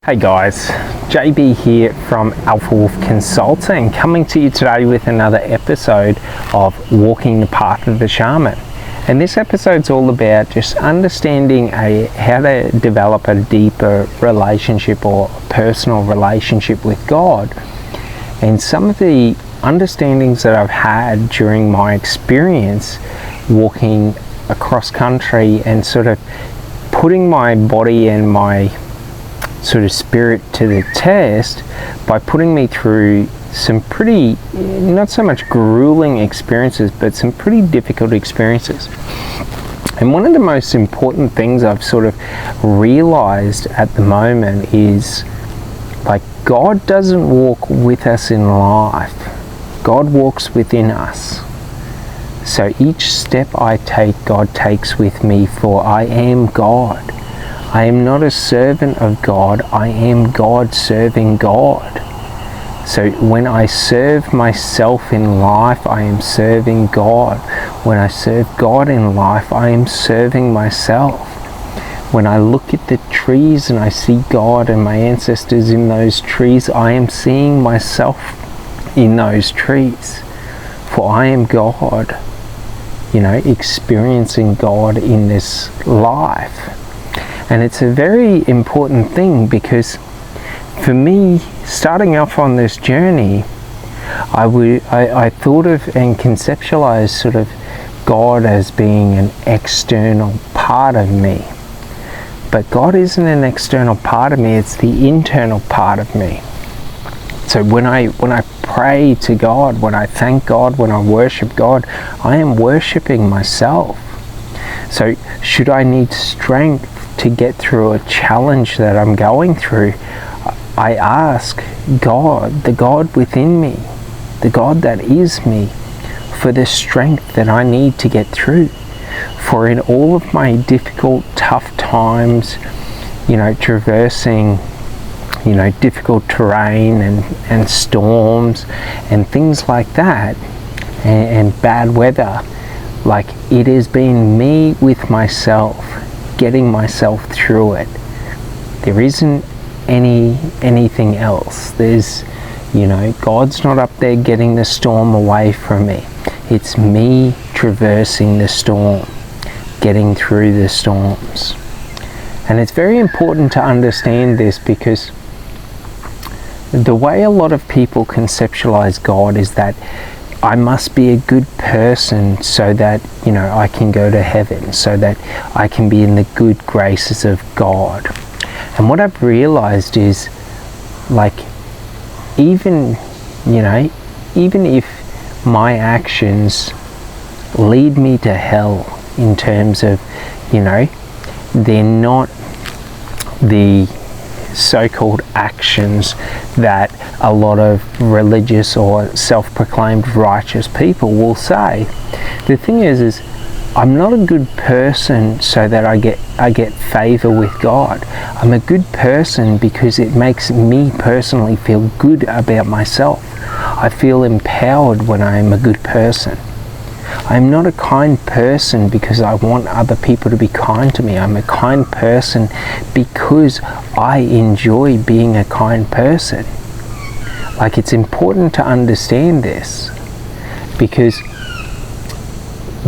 Hey guys, JB here from Alpha Wolf Consulting, coming to you today with another episode of Walking the Path of the Shaman. And this episode's all about just understanding how to develop a deeper relationship or personal relationship with God. And some of the understandings that I've had during my experience walking across country and sort of putting my body and my sort of spirit to the test by putting me through some pretty, not so much grueling experiences, but some pretty difficult experiences. And one of the most important things I've sort of realized at the moment is, like, God doesn't walk with us in life. God walks within us. So each step I take, God takes with me, for I am God. I am not a servant of God, I am God serving God. So when I serve myself in life, I am serving God. When I serve God in life, I am serving myself. When I look at the trees and I see God and my ancestors in those trees, I am seeing myself in those trees. For I am God, experiencing God in this life. And it's a very important thing, because for me, starting off on this journey, I thought of and conceptualized sort of God as being an external part of me. But God isn't an external part of me, it's the internal part of me. So when I pray to God, when I thank God, when I worship God, I am worshiping myself. So should I need strength to get through a challenge that I'm going through, I ask God, the God within me, the God that is me, for the strength that I need to get through. For in all of my difficult, tough times, traversing, difficult terrain and storms and things like that, and bad weather, like, it has been me with myself, getting myself through it. There isn't anything else. There's, God's not up there getting the storm away from me. It's me traversing the storm, getting through the storms. And it's very important to understand this, because the way a lot of people conceptualize God is that I must be a good person so that, I can go to heaven, so that I can be in the good graces of God. And what I've realized is, like, even if my actions lead me to hell, in terms of, they're not the so-called actions that a lot of religious or self-proclaimed righteous people will say. The thing is I'm not a good person so that I get favor with God. I'm a good person because it makes me personally feel good about myself. I feel empowered when I am a good person. I'm not a kind person because I want other people to be kind to me. I'm a kind person because I enjoy being a kind person. Like, it's important to understand this, because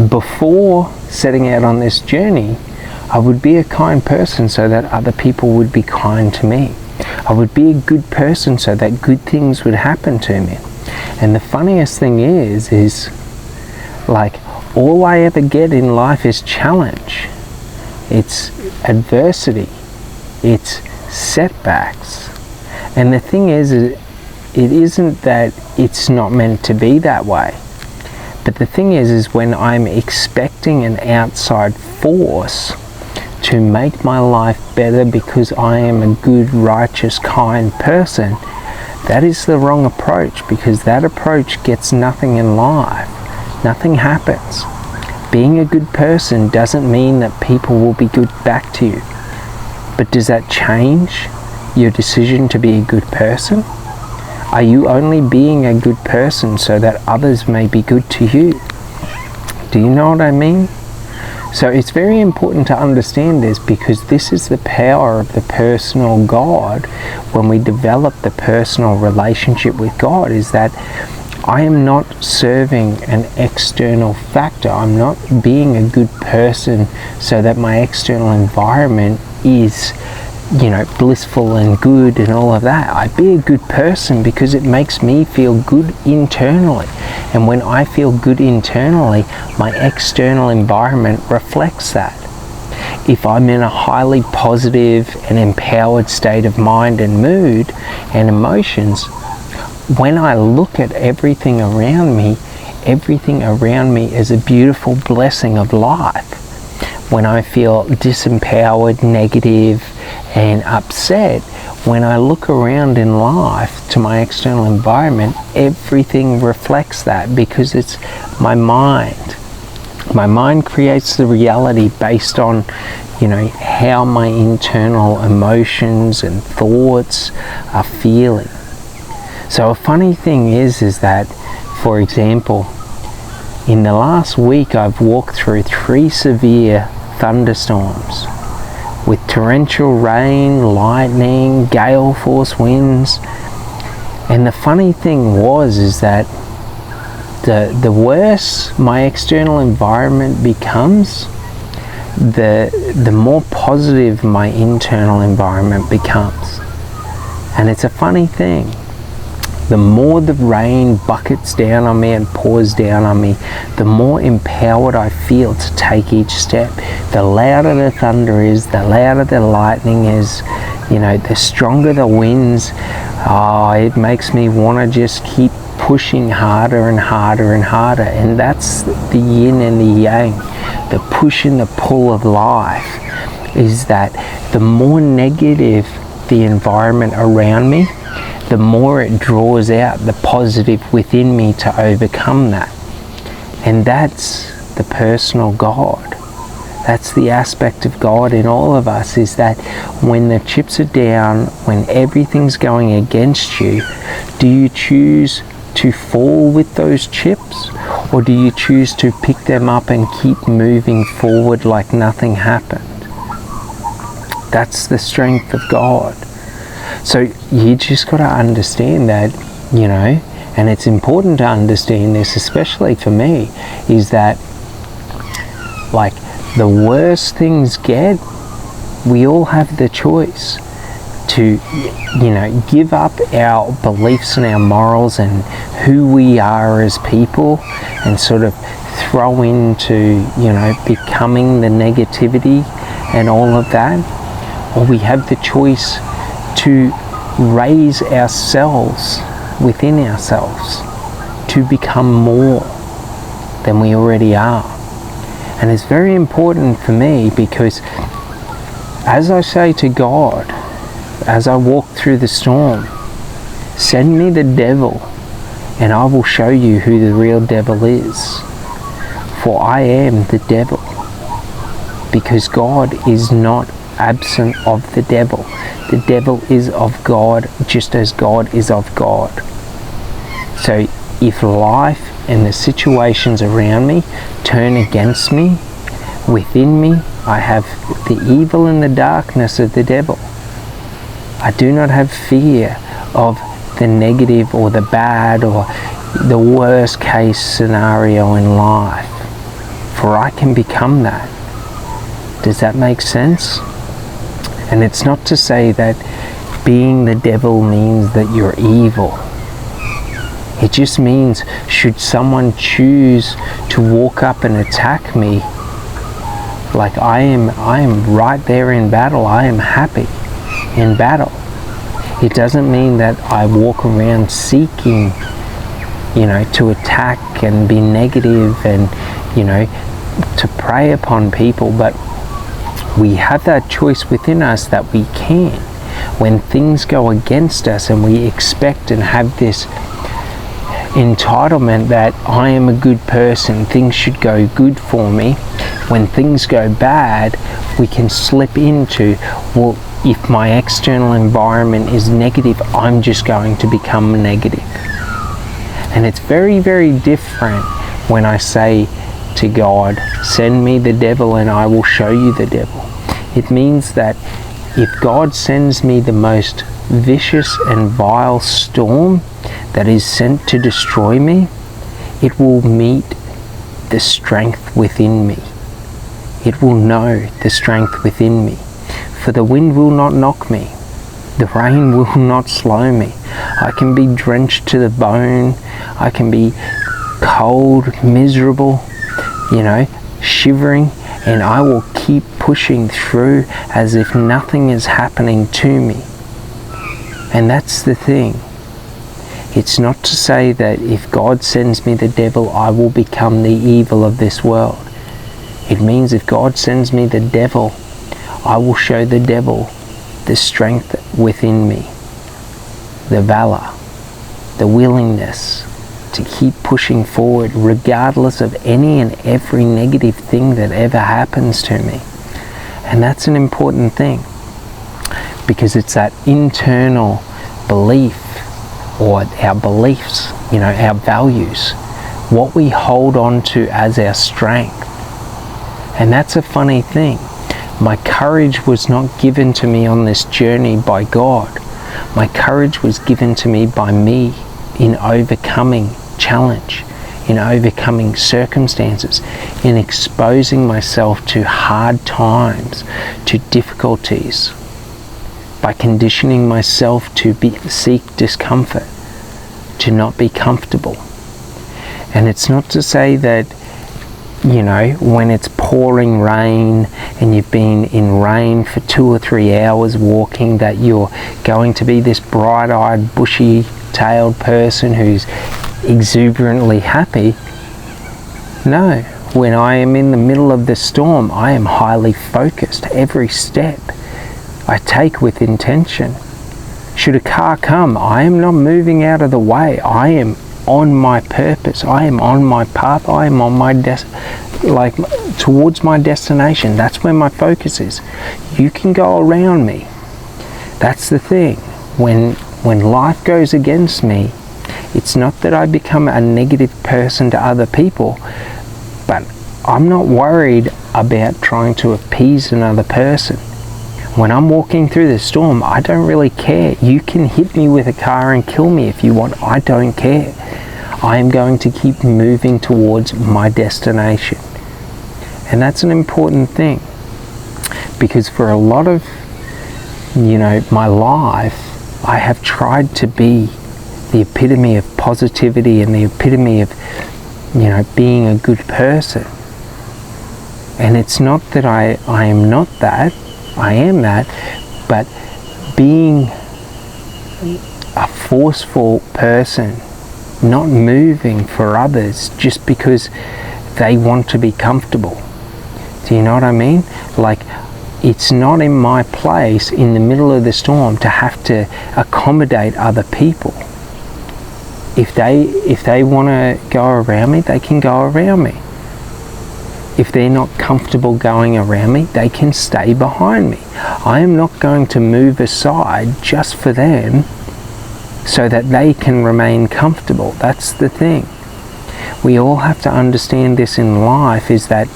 before setting out on this journey, I would be a kind person so that other people would be kind to me. I would be a good person so that good things would happen to me. And the funniest thing is like, all I ever get in life is challenge. It's adversity. It's setbacks. And the thing is, it isn't that it's not meant to be that way. But the thing is when I'm expecting an outside force to make my life better because I am a good, righteous, kind person, that is the wrong approach, because that approach gets nothing in life. Nothing happens. Being a good person doesn't mean that people will be good back to you. But does that change your decision to be a good person? Are you only being a good person so that others may be good to you? Do you know what I mean? So it's very important to understand this, because this is the power of the personal God. When we develop the personal relationship with God, is that I am not serving an external factor. I'm not being a good person so that my external environment is, blissful and good and all of that. I be a good person because it makes me feel good internally. And when I feel good internally, my external environment reflects that. If I'm in a highly positive and empowered state of mind and mood and emotions, when I look at everything around me is a beautiful blessing of life. When I feel disempowered, negative, and upset, when I look around in life to my external environment, everything reflects that, because it's my mind. My mind creates the reality based on, how my internal emotions and thoughts are feeling. So a funny thing is that, for example, in the last week I've walked through 3 severe thunderstorms with torrential rain, lightning, gale force winds. And the funny thing is that the worse my external environment becomes, the more positive my internal environment becomes. And it's a funny thing. The more the rain buckets down on me and pours down on me, the more empowered I feel to take each step. The louder the thunder is, the louder the lightning is, the stronger the winds. It makes me want to just keep pushing harder and harder and harder. And that's the yin and the yang, the push and the pull of life, is that the more negative the environment around me, the more it draws out the positive within me to overcome that. And that's the personal God. That's the aspect of God in all of us, is that when the chips are down, when everything's going against you, do you choose to fall with those chips, or do you choose to pick them up and keep moving forward like nothing happened? That's the strength of God. So you just got to understand that, and it's important to understand this, especially for me, is that, like, the worse things get, we all have the choice to, give up our beliefs and our morals and who we are as people, and sort of throw into, becoming the negativity and all of that. Or we have the choice to raise ourselves within ourselves to become more than we already are. And it's very important for me, because as I say to God, as I walk through the storm, send me the devil and I will show you who the real devil is. For I am the devil, because God is not absent of the devil. The devil is of God, just as God is of God. So if life and the situations around me turn against me, within me I have the evil and the darkness of the devil. I do not have fear of the negative or the bad or the worst case scenario in life, for I can become that. Does that make sense? And it's not to say that being the devil means that you're evil. It just means, should someone choose to walk up and attack me, like I am right there in battle, I am happy in battle. It doesn't mean that I walk around seeking, to attack and be negative and, to prey upon people, but we have that choice within us that we can. When things go against us and we expect and have this entitlement that I am a good person, things should go good for me. When things go bad, we can slip into, well, if my external environment is negative, I'm just going to become negative. And it's very, very different when I say to God, "Send me the devil and I will show you the devil." It means that if God sends me the most vicious and vile storm that is sent to destroy me, it will meet the strength within me. It will know the strength within me. For the wind will not knock me. The rain will not slow me. I can be drenched to the bone. I can be cold, miserable, shivering, and I will keep pushing through as if nothing is happening to me. And that's the thing. It's not to say that if God sends me the devil, I will become the evil of this world. It means if God sends me the devil, I will show the devil the strength within me, the valor, the willingness to keep pushing forward regardless of any and every negative thing that ever happens to me. And that's an important thing, because it's that internal belief, or our beliefs, our values, what we hold on to as our strength. And that's a funny thing. My courage was not given to me on this journey by God. My courage was given to me by me in overcoming challenge, in overcoming circumstances, in exposing myself to hard times, to difficulties, by conditioning myself to seek discomfort, to not be comfortable. And it's not to say that, when it's pouring rain and you've been in rain for 2 or 3 hours walking, that you're going to be this bright-eyed, bushy-tailed person who's exuberantly happy. No, when I am in the middle of the storm, I am highly focused. Every step I take with intention. Should a car come, I am not moving out of the way. I am on my purpose. I am on my path. I am on my towards my destination. That's where my focus is. You can go around me. That's the thing. When life goes against me, it's not that I become a negative person to other people, but I'm not worried about trying to appease another person. When I'm walking through the storm, I don't really care. You can hit me with a car and kill me if you want. I don't care. I am going to keep moving towards my destination. And that's an important thing, because for a lot of, my life, I have tried to be the epitome of positivity and the epitome of, being a good person. And it's not that I am not that. I am that, but being a forceful person, not moving for others just because they want to be comfortable. Do you know what I mean? Like, it's not in my place in the middle of the storm to have to accommodate other people. If they want to go around me, they can go around me. If they're not comfortable going around me, they can stay behind me. I am not going to move aside just for them so that they can remain comfortable. That's the thing. We all have to understand this in life, is that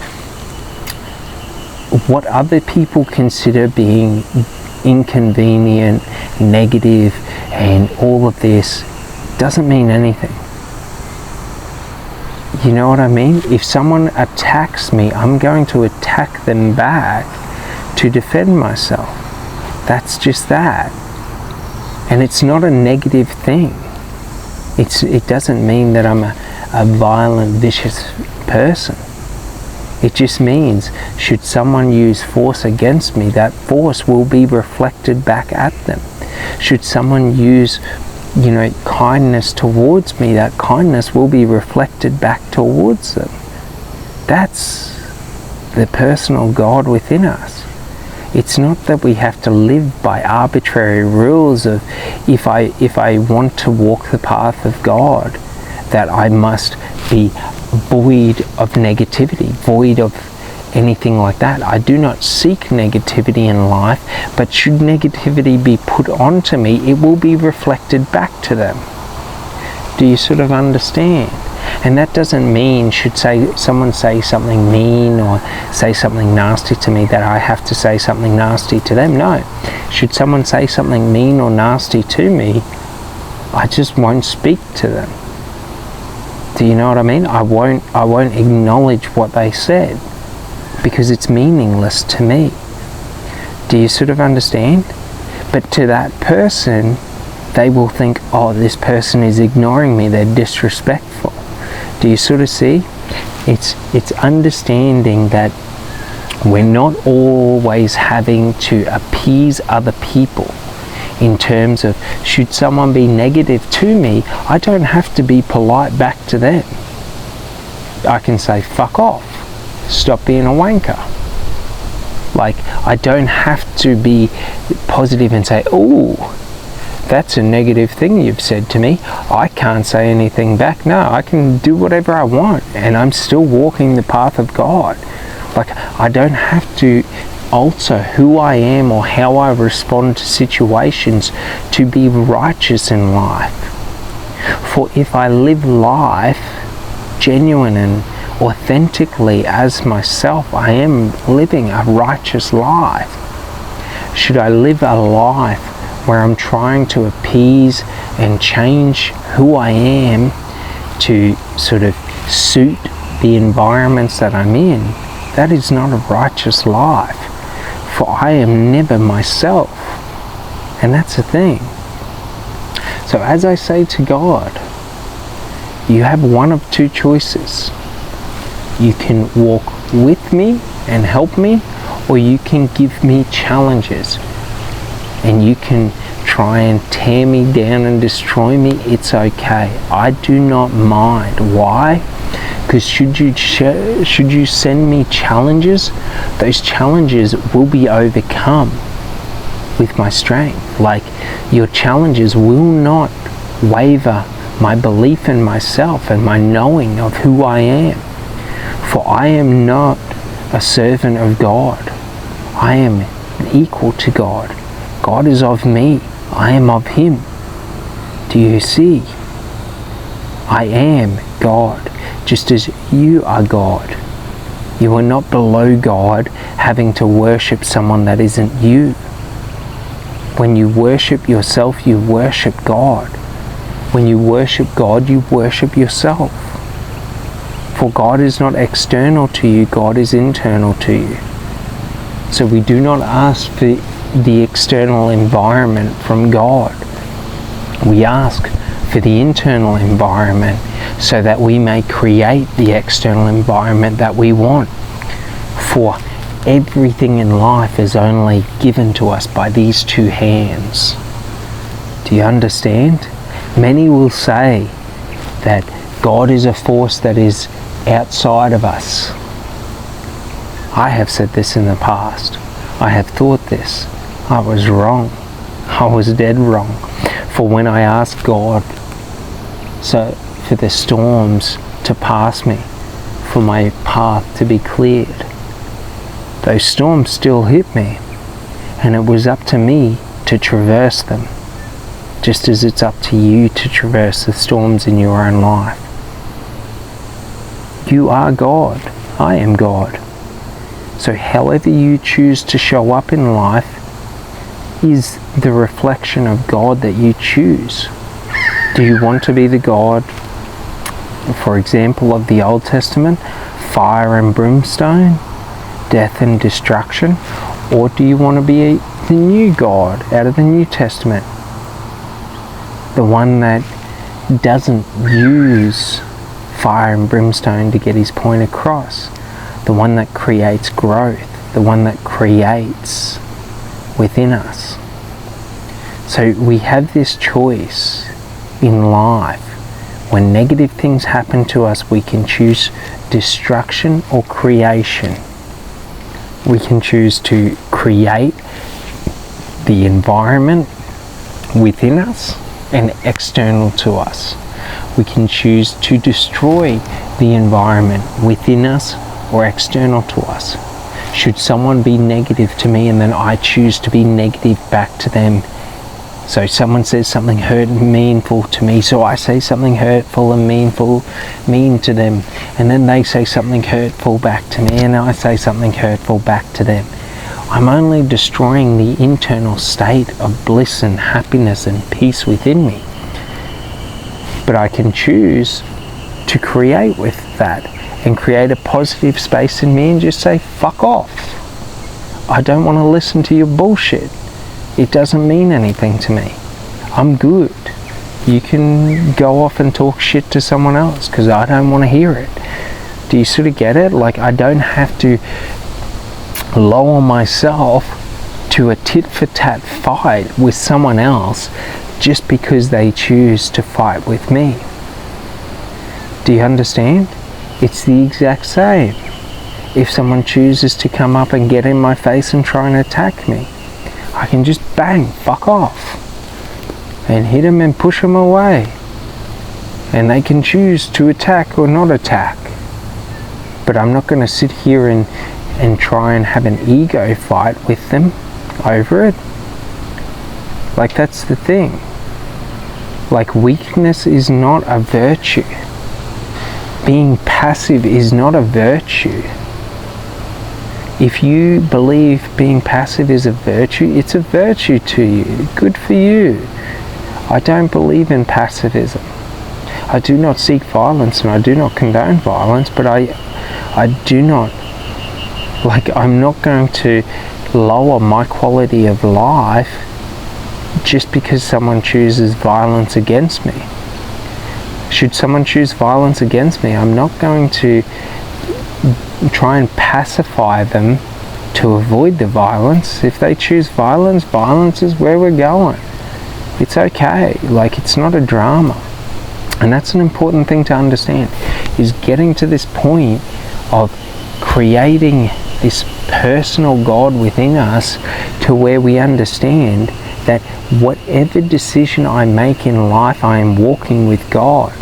what other people consider being inconvenient, negative, and all of this doesn't mean anything. You know what I mean? If someone attacks me, I'm going to attack them back to defend myself. That's just that. And it's not a negative thing. It doesn't mean that I'm a violent, vicious person. It just means, should someone use force against me, that force will be reflected back at them. Should someone use kindness towards me, that kindness will be reflected back towards them. That's the personal God within us. It's not that we have to live by arbitrary rules of, if I want to walk the path of God, that I must be void of negativity, void of anything like that. I do not seek negativity in life, but should negativity be put onto me, it will be reflected back to them. Do you sort of understand? And that doesn't mean someone say something mean or say something nasty to me that I have to say something nasty to them. No. Should someone say something mean or nasty to me, I just won't speak to them. Do you know what I mean? I won't acknowledge what they said because it's meaningless to me. Do you sort of understand? But to that person, they will think, oh, this person is ignoring me, they're disrespectful. Do you sort of see? It's understanding that we're not always having to appease other people in terms of, should someone be negative to me, I don't have to be polite back to them. I can say, fuck off, stop being a wanker. Like, I don't have to be positive and say, oh, that's a negative thing you've said to me. I can't say anything back. No, I can do whatever I want and I'm still walking the path of God. Like, I don't have to alter who I am or how I respond to situations to be righteous in life. For if I live life genuine and authentically as myself, I am living a righteous life. Should I live a life where I'm trying to appease and change who I am to sort of suit the environments that I'm in? That is not a righteous life, for I am never myself, and that's the thing. So as I say to God, you have one of two choices. You can walk with me and help me, or you can give me challenges and you can try and tear me down and destroy me. It's okay. I do not mind. Why? Because should you send me challenges, those challenges will be overcome with my strength. Like, your challenges will not waver my belief in myself and my knowing of who I am. For I am not a servant of God. I am equal to God. God is of me. I am of Him. Do you see? I am God, just as you are God. You are not below God, having to worship someone that isn't you. When you worship yourself, you worship God. When you worship God, you worship yourself. For God is not external to you, God is internal to you. So we do not ask for the external environment from God. We ask for the internal environment so that we may create the external environment that we want. For everything in life is only given to us by these two hands. Do you understand? Many will say that God is a force that is outside of us. I have said this in the past. I have thought this. I was wrong. I was dead wrong. For when I asked God for the storms to pass me, for my path to be cleared, those storms still hit me, and it was up to me to traverse them, just as it's up to you to traverse the storms in your own life. You are God. I am God. So however you choose to show up in life is the reflection of God that you choose. Do you want to be the God, for example, of the Old Testament, fire and brimstone, death and destruction? Or do you want to be the new God out of the New Testament? The one that doesn't use fire and brimstone to get his point across. The one that creates growth. The one that creates within us. So we have this choice in life. When negative things happen to us, we can choose destruction or creation. We can choose to create the environment within us and external to us. We can choose to destroy the environment within us or external to us. Should someone be negative to me and then I choose to be negative back to them, So someone says something hurtful and meaningful to me, so I say something hurtful and mean to them, and then they say something hurtful back to me, and I say something hurtful back to them. I'm only destroying the internal state of bliss and happiness and peace within me. But I can choose to create with that and create a positive space in me and just say, fuck off. I don't want to listen to your bullshit. It doesn't mean anything to me. I'm good. You can go off and talk shit to someone else because I don't want to hear it. Do you sort of get it? Like, I don't have to lower myself to a tit-for-tat fight with someone else just because they choose to fight with me. Do you understand? It's the exact same. If someone chooses to come up and get in my face and try and attack me, I can just bang, fuck off, and hit them and push them away. And they can choose to attack or not attack. But I'm not going to sit here and try and have an ego fight with them over it. Like, that's the thing. Like, weakness is not a virtue. Being passive is not a virtue. If you believe being passive is a virtue, it's a virtue to you. Good for you. I don't believe in pacifism. I do not seek violence and I do not condone violence, but I do not, I'm not going to lower my quality of life just because someone chooses violence against me. Should someone choose violence against me, I'm not going to try and pacify them to avoid the violence. If they choose violence, violence is where we're going. It's okay. Like, it's not a drama. And that's an important thing to understand, is getting to this point of creating this personal God within us to where we understand that whatever decision I make in life, I am walking with God.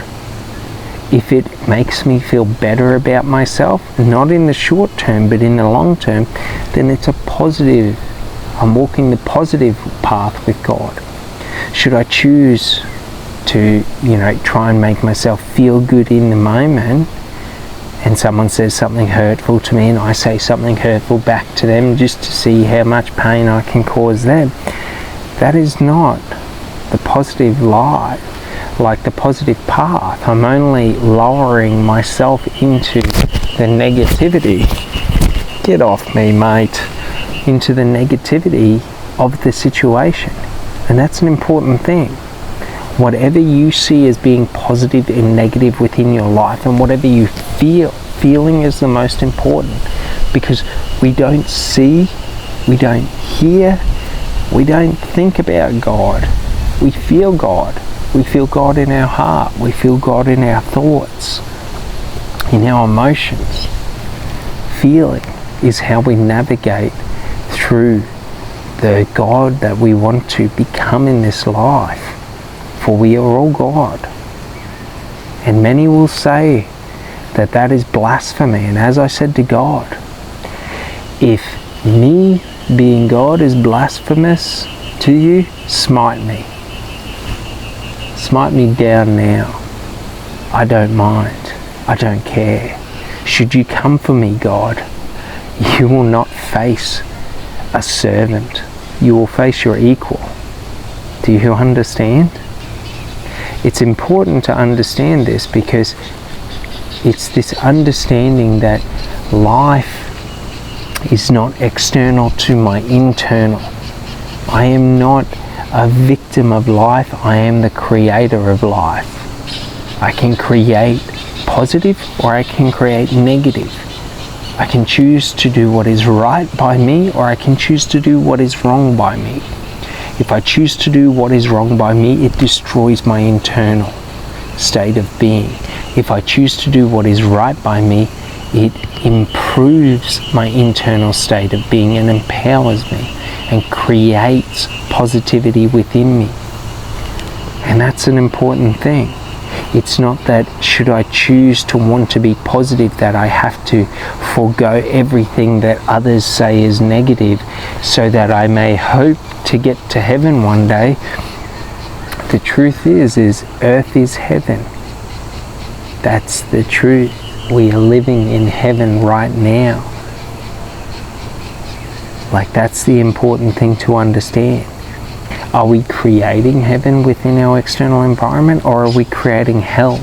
If it makes me feel better about myself, not in the short term, but in the long term, then it's a positive. I'm walking the positive path with God. Should I choose to, try and make myself feel good in the moment, and someone says something hurtful to me and I say something hurtful back to them just to see how much pain I can cause them, that is not the positive life. Like the positive path. I'm only lowering myself into the negativity. Get off me, mate. Into the negativity of the situation. And that's an important thing. Whatever you see as being positive and negative within your life, and whatever you feeling is the most important. Because we don't see, we don't hear, we don't think about God. We feel God. We feel God in our heart. We feel God in our thoughts, in our emotions. Feeling is how we navigate through the God that we want to become in this life. For we are all God. And many will say that that is blasphemy. And as I said to God, if me being God is blasphemous to you, smite me. Smite me down now. I don't mind. I don't care. Should you come for me, God, you will not face a servant. You will face your equal. Do you understand? It's important to understand this because it's this understanding that life is not external to my internal. I am not a victim of life. I am the creator of life. I can create positive or I can create negative. I can choose to do what is right by me or I can choose to do what is wrong by me. If I choose to do what is wrong by me, it destroys my internal state of being. If I choose to do what is right by me, it improves my internal state of being and empowers me and creates positivity within me. And that's an important thing. It's not that should I choose to want to be positive that I have to forego everything that others say is negative so that I may hope to get to heaven one day The truth is earth is heaven. That's the truth. We are living in heaven right now. Like, that's the important thing to understand. Are we creating heaven within our external environment, or are we creating hell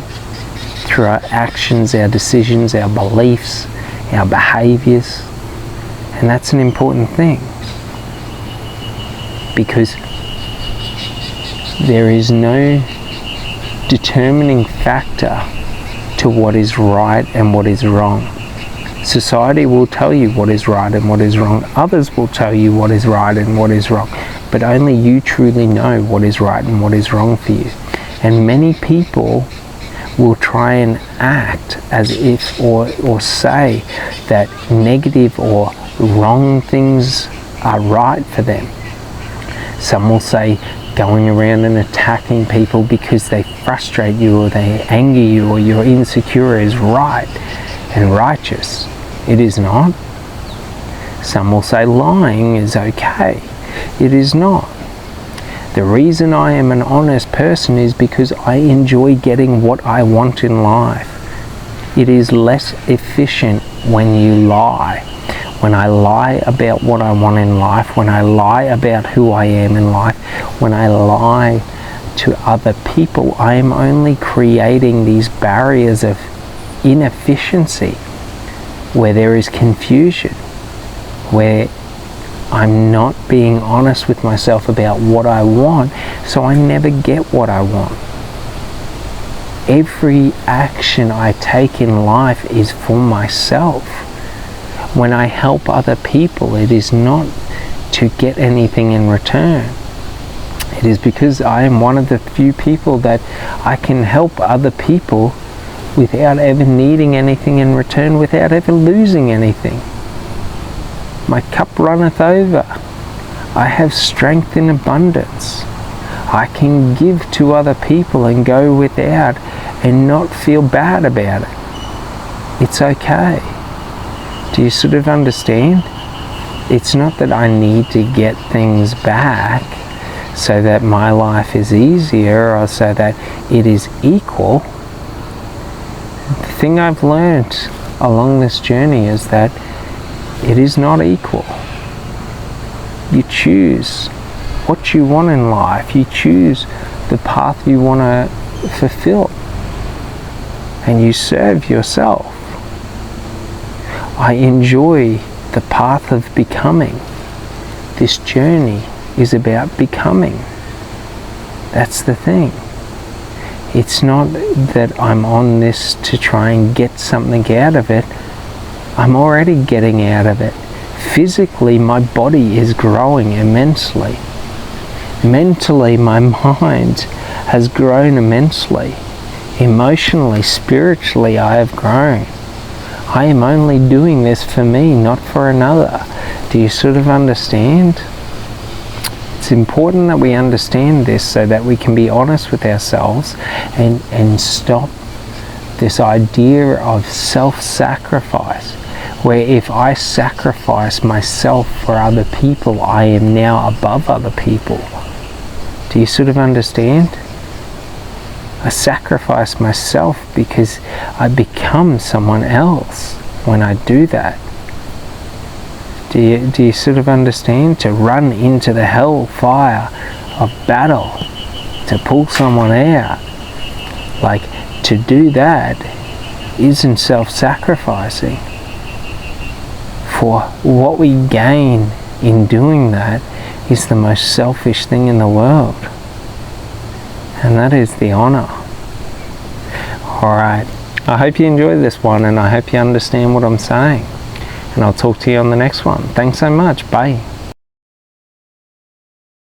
through our actions, our decisions, our beliefs, our behaviors? And that's an important thing, because there is no determining factor to what is right and what is wrong. Society will tell you what is right and what is wrong. Others will tell you what is right and what is wrong. But only you truly know what is right and what is wrong for you. And many people will try and act as if, or say that negative or wrong things are right for them. Some will say going around and attacking people because they frustrate you or they anger you or you're insecure is right and righteous. It is not. Some will say lying is okay. It is not. The reason I am an honest person is because I enjoy getting what I want in life. It is less efficient when you lie. When I lie about what I want in life, when I lie about who I am in life, when I lie to other people, I am only creating these barriers of inefficiency, where there is confusion, where I'm not being honest with myself about what I want, so I never get what I want. Every action I take in life is for myself. When I help other people, it is not to get anything in return. It is because I am one of the few people that I can help other people without ever needing anything in return, without ever losing anything. My cup runneth over. I have strength in abundance. I can give to other people and go without and not feel bad about it. It's okay. Do you sort of understand? It's not that I need to get things back so that my life is easier or so that it is equal. The thing I've learned along this journey is that it is not equal. You choose what you want in life. You choose the path you want to fulfill. And you serve yourself. I enjoy the path of becoming. This journey is about becoming. That's the thing. It's not that I'm on this to try and get something out of it. I'm already getting out of it. Physically, my body is growing immensely. Mentally, my mind has grown immensely. Emotionally, spiritually, I have grown. I am only doing this for me, not for another. Do you sort of understand? It's important that we understand this so that we can be honest with ourselves and stop this idea of self-sacrifice, where if I sacrifice myself for other people, I am now above other people. Do you sort of understand? I sacrifice myself because I become someone else when I do that. Do you sort of understand? To run into the hellfire of battle, to pull someone out, like, to do that isn't self-sacrificing. For what we gain in doing that is the most selfish thing in the world. And that is the honor. Alright, I hope you enjoyed this one and I hope you understand what I'm saying. And I'll talk to you on the next one. Thanks so much. Bye.